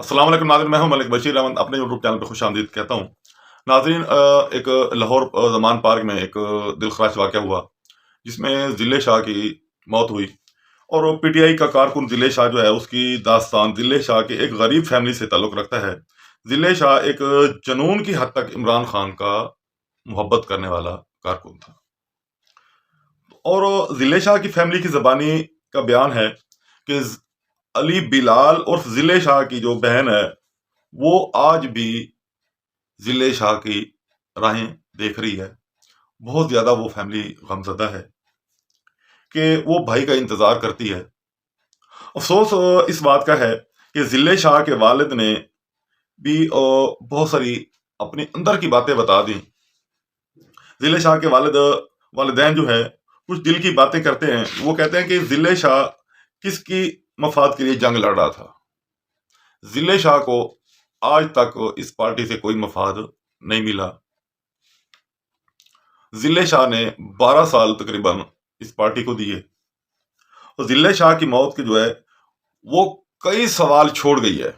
अस्सलाम वालेकुम नाज़रीन, मैं हूं मलिक बशीर अहमद, अपने यूट्यूब चैनल पर खुश आमदीद कहता हूं। नाज़रीन, एक लाहौर ज़मान पार्क में एक दिलखराश वाक़या हुआ जिसमें ज़िले शाह की मौत हुई। और पीटीआई का कारकुन ज़िले शाह जो है, उसकी दास्तान ज़िले शाह के एक गरीब फैमिली से ताल्लुक़ रखता है। ज़िले शाह एक जनून की हद तक इमरान खान का मोहब्बत करने वाला कारकुन था। और ज़िले शाह की फैमिली की ज़बानी का बयान है कि अली बिलाल और ज़िले शाह की जो बहन है, वो आज भी ज़िले शाह की राहें देख रही है। बहुत ज़्यादा वो फैमिली गमज़दा है कि वो भाई का इंतज़ार करती है। अफ़सोस इस बात का है कि ज़िले शाह के वालिद ने भी बहुत सारी अपने अंदर की बातें बता दी। ज़िले शाह के वालिदैन जो है, कुछ दिल की बातें करते हैं। वो कहते हैं कि ज़िले शाह किसकी मफाद के लिए जंग लड़ रहा था। ज़िले शाह को आज तक इस पार्टी से कोई मफाद नहीं मिला। ज़िले शाह ने 12 साल तकरीबन इस पार्टी को दिए। और ज़िले शाह की मौत की जो है, वो कई सवाल छोड़ गई है।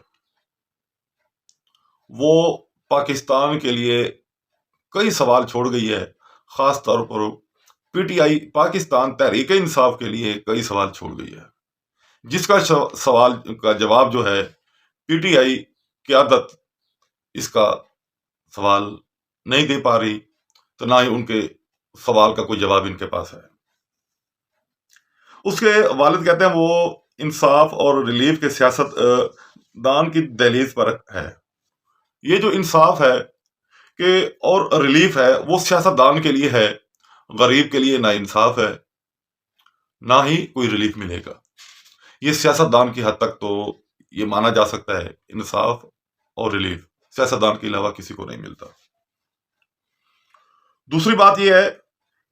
वो पाकिस्तान के लिए कई सवाल छोड़ गई है। ख़ास तौर पर पीटीआई पाकिस्तान तहरीक इंसाफ के लिए कई सवाल छोड़ गई है, जिसका सवाल का जवाब जो है, पीटीआई क़यादत इसका सवाल नहीं दे पा रही, तो ना ही उनके सवाल का कोई जवाब इनके पास है। उसके वालिद कहते हैं वो इंसाफ और रिलीफ के सियासत दान की दहलीज पर है। ये जो इंसाफ है कि और रिलीफ है, वो सियासतदान के लिए है, गरीब के लिए ना इंसाफ है, ना ही कोई रिलीफ मिलेगा। ये सियासतदान की हद तक तो ये माना जा सकता है, इंसाफ और रिलीफ सियासतदान के अलावा किसी को नहीं मिलता। दूसरी बात यह है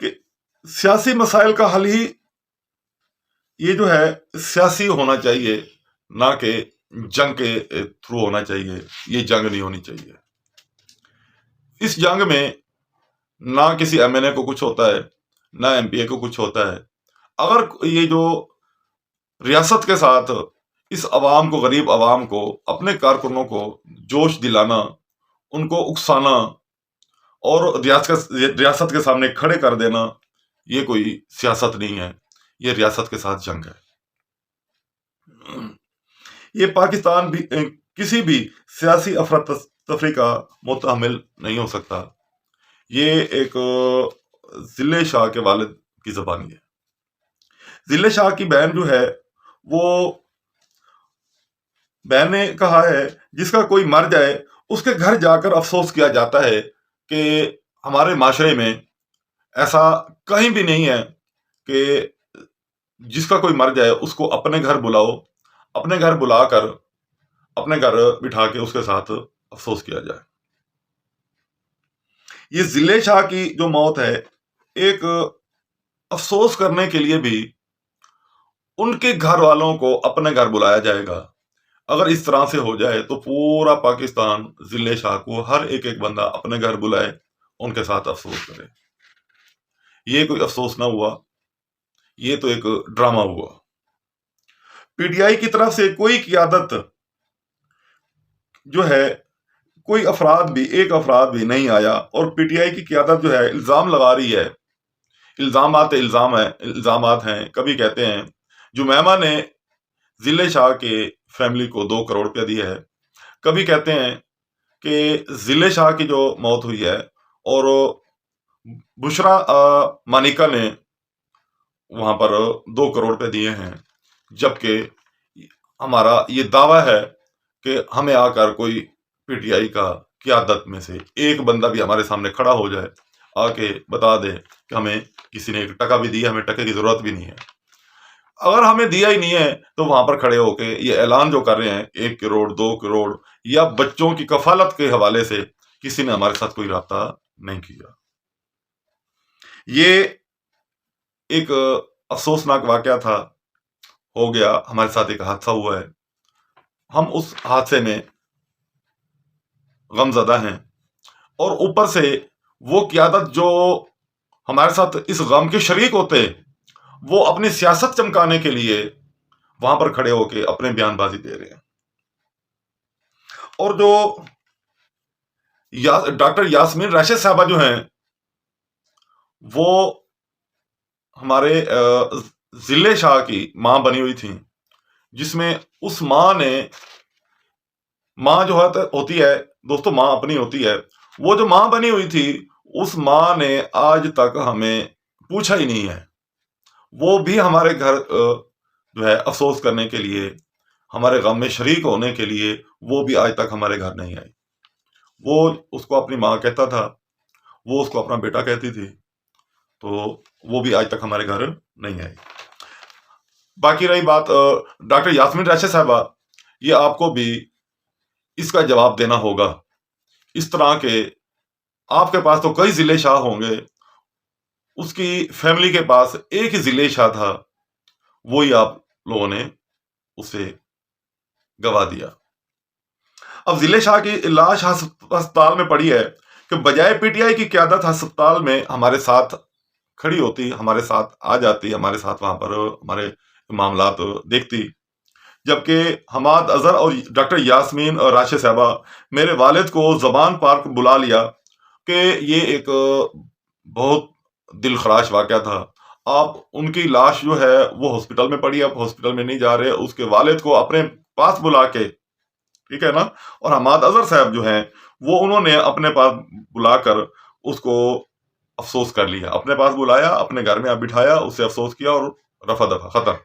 कि सियासी मसाइल का हल ही ये जो है सियासी होना चाहिए, ना कि जंग के थ्रू होना चाहिए। ये जंग नहीं होनी चाहिए। इस जंग में ना किसी एमएनए को कुछ होता है, ना एमपीए को कुछ होता है। अगर ये जो रियासत के साथ इस अवाम को, गरीब अवाम को, अपने कारकुनों को जोश दिलाना, उनको उकसाना और रियासत के सामने खड़े कर देना, ये कोई सियासत नहीं है, ये रियासत के साथ जंग है। ये पाकिस्तान भी किसी भी सियासी अफरा तफरी का मुतहमिल नहीं हो सकता। ये एक ज़िले शाह के वालिद की ज़बानी है। ज़िले शाह की बहन जो है, वो बहन ने कहा है, जिसका कोई मर जाए उसके घर जाकर अफसोस किया जाता है कि हमारे माशरे में ऐसा कहीं भी नहीं है कि जिसका कोई मर जाए उसको अपने घर बुलाओ, अपने घर बुलाकर अपने घर बिठा के उसके साथ अफसोस किया जाए। ये ज़िले शाह की जो मौत है, एक अफसोस करने के लिए भी उनके घर वालों को अपने घर बुलाया जाएगा। अगर इस तरह से हो जाए तो पूरा पाकिस्तान ज़िले शाह को हर एक बंदा अपने घर बुलाए, उनके साथ अफसोस करे। ये कोई अफसोस ना हुआ, ये तो एक ड्रामा हुआ। पीटीआई की तरफ से कोई क़यादत जो है, कोई एक अफराद भी नहीं आया। और पीटीआई की क़यादत जो है, इल्ज़ाम लगा रही है। इल्ज़ामात हैं। कभी कहते हैं जुमैमा ने ज़िले शाह के फैमिली को 2 करोड़ रुपया दिया है। कभी कहते हैं कि ज़िले शाह की जो मौत हुई है और बुशरा मानिका ने वहां पर 2 करोड़ रुपए दिए हैं, जबकि हमारा ये दावा है कि हमें आकर कोई पीटीआई का क़यादत में से एक बंदा भी हमारे सामने खड़ा हो जाए, आके बता दे कि हमें किसी ने 1 टका भी दिया, हमें टके की ज़रूरत भी नहीं है। अगर हमें दिया ही नहीं है तो वहां पर खड़े होके ये ऐलान जो कर रहे हैं 1 करोड़ 2 करोड़ या बच्चों की कफालत के हवाले से, किसी ने हमारे साथ कोई राब्ता नहीं किया। ये एक अफसोसनाक वाकया था, हो गया, हमारे साथ एक हादसा हुआ है। हम उस हादसे में गमज़दा हैं और ऊपर से वो क़यादत जो हमारे साथ इस गम के शरीक होते, वो अपनी सियासत चमकाने के लिए वहां पर खड़े होके अपने बयानबाजी दे रहे हैं। اور جو ڈاکٹر یاسمین راشد صاحبہ جو ہیں وہ ہمارے ضلع شاہ کی ماں بنی ہوئی تھیں، جس میں اس ماں جو ہوتی ہے دوستو، ماں اپنی ہوتی ہے، وہ جو ماں بنی ہوئی تھی اس ماں نے آج تک ہمیں پوچھا ہی نہیں ہے، وہ بھی ہمارے گھر جو ہے افسوس کرنے کے لیے، ہمارے غم میں شریک ہونے کے لیے وہ بھی آج تک ہمارے گھر نہیں آئی۔ وہ اس کو اپنی ماں کہتا تھا، وہ اس کو اپنا بیٹا کہتی تھی، تو وہ بھی آج تک ہمارے گھر نہیں آئی۔ باقی رہی بات ڈاکٹر یاسمین راشد صاحبہ، یہ آپ کو بھی اس کا جواب دینا ہوگا۔ اس طرح کے آپ کے پاس تو کئی ضلع شاہ ہوں گے، اس کی فیملی کے پاس ایک ہی ضلع شاہ تھا، وہی آپ لوگوں نے اسے گوا دیا۔ اب ضلع شاہ کی لاش ہسپتال میں پڑی ہے کہ بجائے پی ٹی آئی کی قیادت ہسپتال میں ہمارے ساتھ کھڑی ہوتی، ہمارے ساتھ آ جاتی، ہمارے ساتھ وہاں پر ہمارے معاملات دیکھتی، جبکہ حماد اظہر اور ڈاکٹر یاسمین اور راشد صاحبہ میرے والد کو زبان پارک بلا لیا کہ یہ ایک بہت دل خراش واقعہ تھا، آپ ان کی لاش جو ہے وہ ہاسپٹل میں پڑی، آپ ہاسپٹل میں نہیں جا رہے، اس کے والد کو اپنے پاس بلا کے، ٹھیک ہے نا، اور حماد اظہر صاحب جو ہیں وہ انہوں نے اپنے پاس بلا کر اس کو افسوس کر لیا، اپنے پاس بلایا، اپنے گھر میں بٹھایا، اسے افسوس کیا اور رفع دفع ختم۔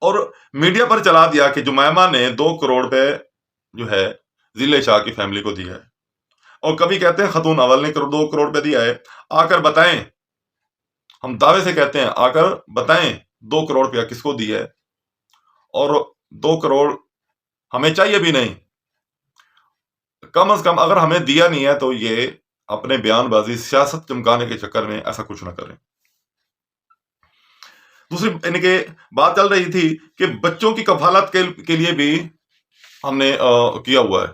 اور میڈیا پر چلا دیا کہ جمائمہ نے 2 کروڑ روپے جو ہے ضلع شاہ کی فیملی کو دیا ہے، اور کبھی کہتے ہیں خاتون اول نے 2 کروڑ روپے دیا ہے، آ کر بتائیں، ہم دعوے سے کہتے ہیں آ کر بتائیں 2 کروڑ روپیہ کس کو دیا ہے، اور 2 کروڑ ہمیں چاہیے بھی نہیں، کم از کم اگر ہمیں دیا نہیں ہے تو یہ اپنے بیان بازی سیاست چمکانے کے چکر میں ایسا کچھ نہ کریں۔ دوسری ان کے بات چل رہی تھی کہ بچوں کی کفالت کے لیے بھی ہم نے کیا ہوا ہے،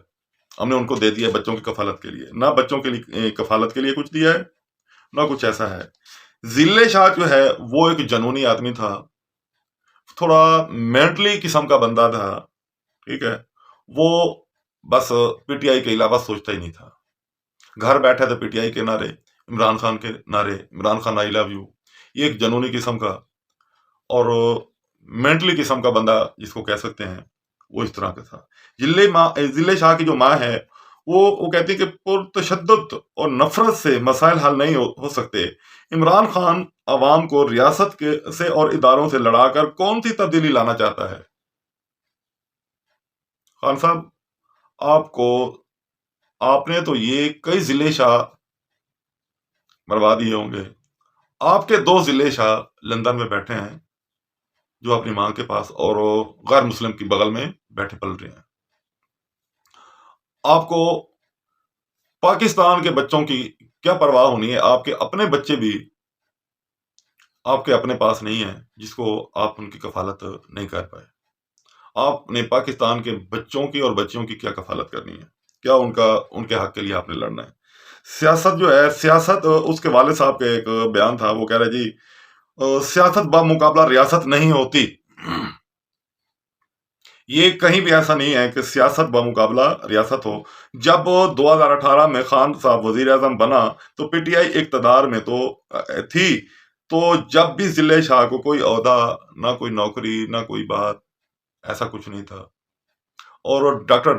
ہم نے ان کو دے دیا بچوں کی کفالت کے لیے، نہ بچوں کے لیے کفالت کے لیے کچھ دیا ہے، نہ کچھ ایسا ہے۔ ضلع شاہ جو ہے وہ ایک جنونی آدمی تھا، تھوڑا مینٹلی قسم کا بندہ تھا، ٹھیک ہے، وہ بس پی ٹی آئی کے علاوہ سوچتا ہی نہیں تھا، گھر بیٹھے تو پی ٹی آئی کے نعرے، عمران خان کے نعرے، عمران خان آئی لو یو، یہ ایک جنونی قسم کا اور مینٹلی قسم کا بندہ جس کو کہہ سکتے ہیں، وہ اس طرح کا تھا۔ ضلع شاہ کی جو ماں ہے وہ کہتی ہے کہ پرتشدد اور نفرت سے مسائل حل نہیں ہو سکتے، عمران خان عوام کو ریاست سے اور اداروں سے لڑا کر کون سی تبدیلی لانا چاہتا ہے۔ خان صاحب، آپ نے تو یہ کئی ضلع شاہ مروا دیے ہوں گے، آپ کے 2 ضلع شاہ لندن میں بیٹھے ہیں جو اپنی ماں کے پاس اور غیر مسلم کی بغل میں بیٹھے پل رہے ہیں۔ آپ کو پاکستان کے بچوں کی کیا پرواہ ہونی ہے؟ آپ کے اپنے بچے بھی آپ کے اپنے پاس نہیں ہیں جس کو آپ ان کی کفالت نہیں کر پائے۔ آپ نے پاکستان کے بچوں کی اور بچیوں کی کیا کفالت کرنی ہے؟ کیا ان کے حق کے لیے آپ نے لڑنا ہے؟ سیاست جو ہے، سیاست اس کے والد صاحب کے ایک بیان تھا، وہ کہہ رہے جی سیاست بمقابلہ ریاست نہیں ہوتی۔ یہ کہیں بھی ایسا نہیں ہے کہ سیاست بمقابلہ ریاست ہو۔ جب 2018 میں خان صاحب وزیر اعظم بنا تو پی ٹی آئی اقتدار میں تو تھی، تو جب بھی ضلع شاہ کو کوئی عہدہ، نہ کوئی نوکری، نہ کوئی بات، ایسا کچھ نہیں تھا۔ اور ڈاکٹر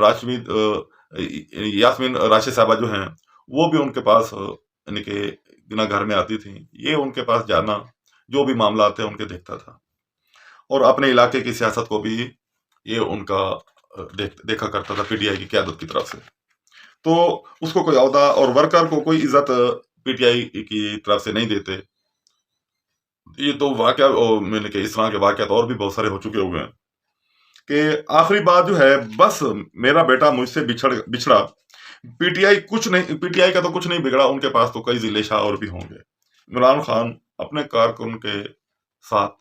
یاسمین راشد صاحبہ جو ہیں وہ بھی ان کے پاس ان کے بنا گھر میں آتی تھیں، یہ ان کے پاس جانا، جو بھی معاملات تھے ان کے دیکھتا تھا، اور اپنے علاقے کی سیاست کو بھی یہ ان کا دیکھا کرتا تھا پی ٹی آئی کی قیادت کی طرف سے۔ تو اس کو کوئی عہدہ اور ورکر کو کوئی عزت پی ٹی آئی کی طرف سے نہیں دیتے۔ یہ تو واقعہ میں نے کہ اس طرح کے واقعات اور بھی بہت سارے ہو چکے ہوئے ہیں کہ آخری بات جو ہے، بس میرا بیٹا مجھ سے بچھڑا، پی ٹی آئی کا تو کچھ نہیں بگڑا، ان کے پاس تو کئی ضلع شاہ اور بھی ہوں گے۔ عمران خان اپنے کارکن کے ساتھ